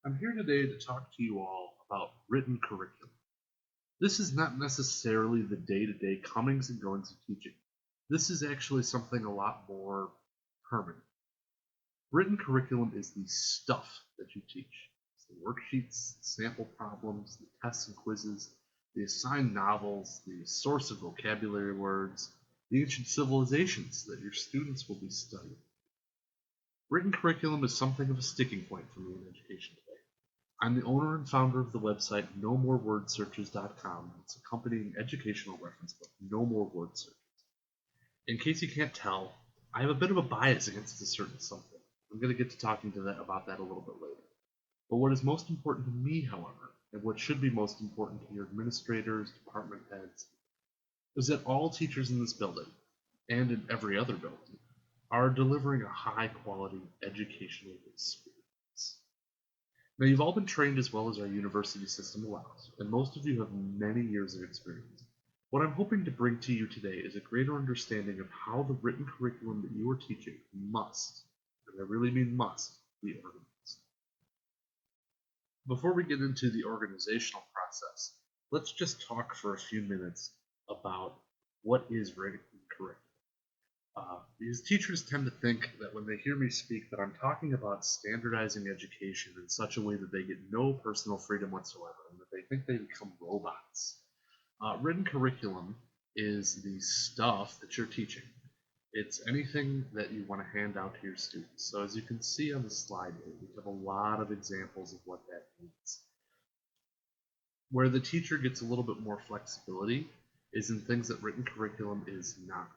I'm here today to talk to you all about written curriculum. This is not necessarily the day-to-day comings and goings of teaching. This is actually something a lot more permanent. Written curriculum is the stuff that you teach. It's the worksheets, the sample problems, the tests and quizzes, the assigned novels, the source of vocabulary words, the ancient civilizations that your students will be studying. Written curriculum is something of a sticking point for me in education today. I'm the owner and founder of the website NoMoreWordSearches.com. It's accompanying educational reference book, No More Word Searches. In case you can't tell, I have a bit of a bias against a certain subject. I'm going to get to talking about that a little bit later. But what is most important to me, however, and what should be most important to your administrators, department heads, is that all teachers in this building, and in every other building, are delivering a high-quality educational experience. Now, you've all been trained as well as our university system allows, and most of you have many years of experience. What I'm hoping to bring to you today is a greater understanding of how the written curriculum that you are teaching must, and I really mean must, be organized. Before we get into the organizational process, let's just talk for a few minutes about what is written curriculum. Because teachers tend to think that when they hear me speak that I'm talking about standardizing education in such a way that they get no personal freedom whatsoever and that they think they become robots. Written curriculum is the stuff that you're teaching. It's anything that you want to hand out to your students. So as you can see on the slide here, we have a lot of examples of what that means. Where the teacher gets a little bit more flexibility is in things that written curriculum is not.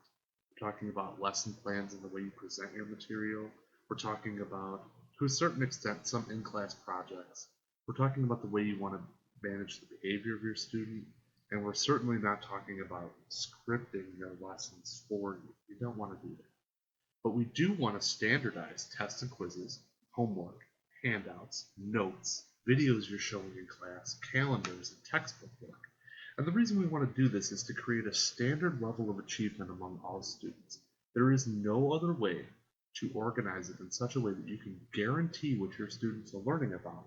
We're talking about lesson plans and the way you present your material. We're talking about, to a certain extent, some in-class projects. We're talking about the way you want to manage the behavior of your student. And we're certainly not talking about scripting your lessons for you. You don't want to do that. But we do want to standardize tests and quizzes, homework, handouts, notes, videos you're showing in class, calendars, and textbook work. And the reason we want to do this is to create a standard level of achievement among all students. There is no other way to organize it in such a way that you can guarantee what your students are learning about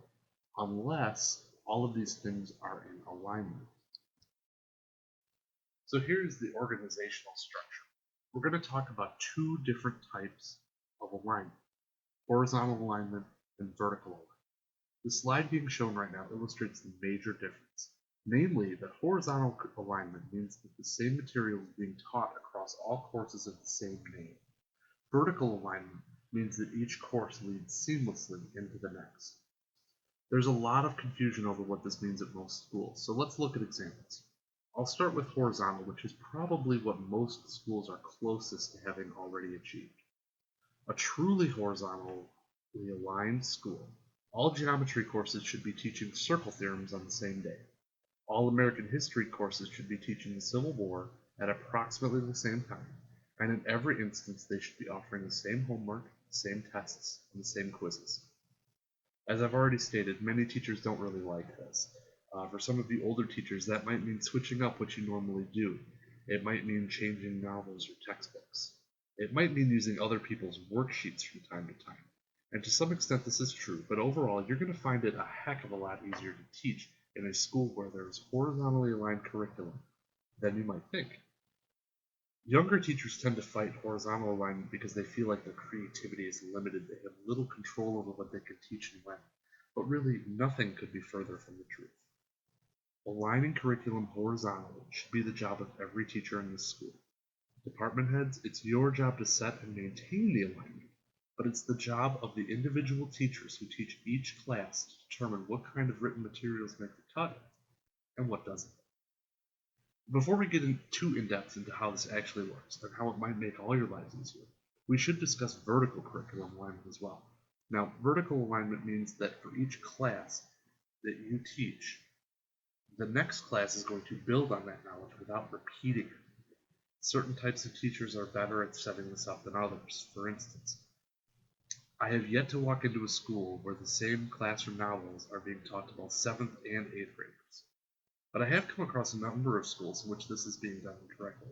unless all of these things are in alignment. So here's the organizational structure. We're going to talk about two different types of alignment: horizontal alignment and vertical alignment. The slide being shown right now illustrates the major difference. Namely, that horizontal alignment means that the same material is being taught across all courses of the same name. Vertical alignment means that each course leads seamlessly into the next. There's a lot of confusion over what this means at most schools, so let's look at examples. I'll start with horizontal, which is probably what most schools are closest to having already achieved. A truly horizontally aligned school, all geometry courses should be teaching circle theorems on the same day. All American history courses should be teaching the Civil War at approximately the same time, and in every instance they should be offering the same homework, the same tests, and the same quizzes. As I've already stated, many teachers don't really like this. For some of you older teachers, that might mean switching up what you normally do. It might mean changing novels or textbooks. It might mean using other people's worksheets from time to time. And to some extent this is true, but overall you're going to find it a heck of a lot easier to teach in a school where there is horizontally aligned curriculum than you might think. Younger teachers tend to fight horizontal alignment because they feel like their creativity is limited. They have little control over what they can teach and when. But really, nothing could be further from the truth. Aligning curriculum horizontally should be the job of every teacher in this school. Department heads, it's your job to set and maintain the alignment, but it's the job of the individual teachers who teach each class to determine what kind of written materials make the cut and what doesn't. Before we get too in-depth into how this actually works and how it might make all your lives easier, we should discuss vertical curriculum alignment as well. Now, vertical alignment means that for each class that you teach, the next class is going to build on that knowledge without repeating it. Certain types of teachers are better at setting this up than others. For instance, I have yet to walk into a school where the same classroom novels are being taught to both 7th and 8th graders. But I have come across a number of schools in which this is being done correctly.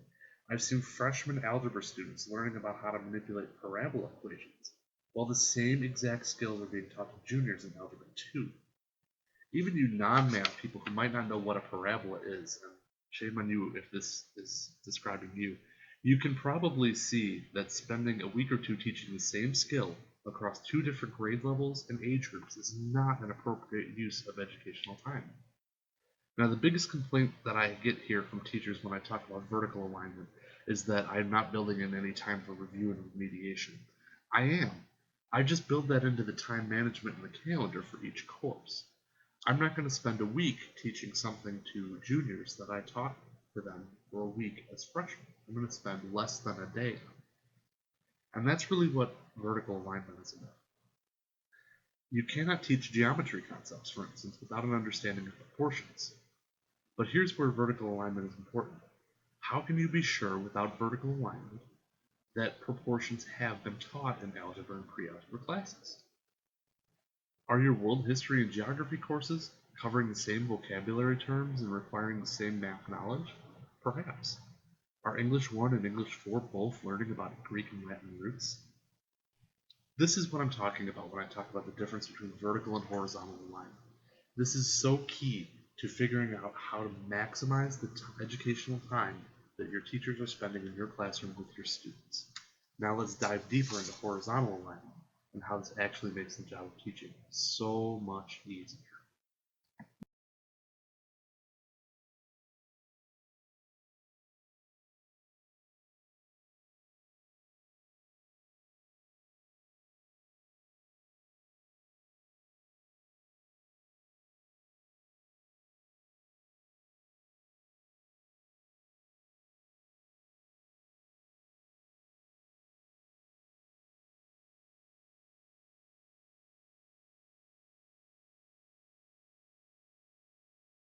I've seen freshman algebra students learning about how to manipulate parabola equations, while the same exact skills are being taught to juniors in Algebra 2. Even you non-math people who might not know what a parabola is, and shame on you if this is describing you, you can probably see that spending a week or two teaching the same skill across two different grade levels and age groups is not an appropriate use of educational time. Now, the biggest complaint that I get here from teachers when I talk about vertical alignment is that I'm not building in any time for review and remediation. I am. I just build that into the time management in the calendar for each course. I'm not going to spend a week teaching something to juniors that I taught to them for a week as freshmen. I'm going to spend less than a day on it. And that's really what vertical alignment is about. You cannot teach geometry concepts, for instance, without an understanding of proportions. But here's where vertical alignment is important. How can you be sure without vertical alignment that proportions have been taught in algebra and pre-algebra classes? Are your world history and geography courses covering the same vocabulary terms and requiring the same math knowledge? Perhaps. Are English 1 and English 4 both learning about Greek and Latin roots? This is what I'm talking about when I talk about the difference between vertical and horizontal alignment. This is so key to figuring out how to maximize the educational time that your teachers are spending in your classroom with your students. Now let's dive deeper into horizontal alignment and how this actually makes the job of teaching so much easier.